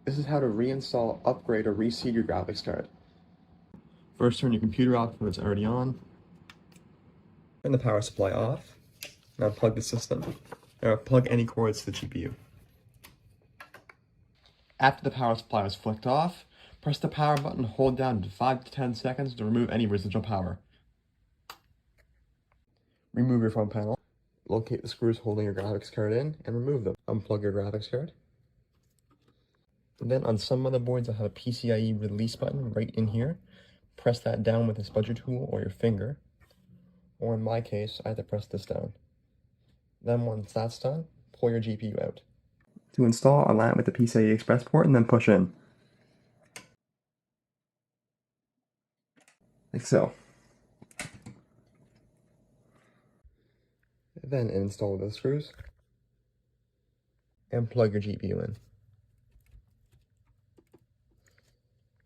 This is how to reinstall, upgrade, or reseat your graphics card. First, turn your computer off when it's already on. Turn the power supply off. Now plug the system. Or plug any cords to the GPU. After the power supply is flicked off, press the power button and hold down to 5 to 10 seconds to remove any residual power. Remove your front panel. Locate the screws holding your graphics card in and remove them. Unplug your graphics card. And then on some motherboards, I have a PCIe release button right in here. Press that down with a spudger tool or your finger. Or in my case, I have to press this down. Then once that's done, pull your GPU out. To install, align it with the PCIe Express port and then push in. Like so. Then install the screws and plug your GPU in.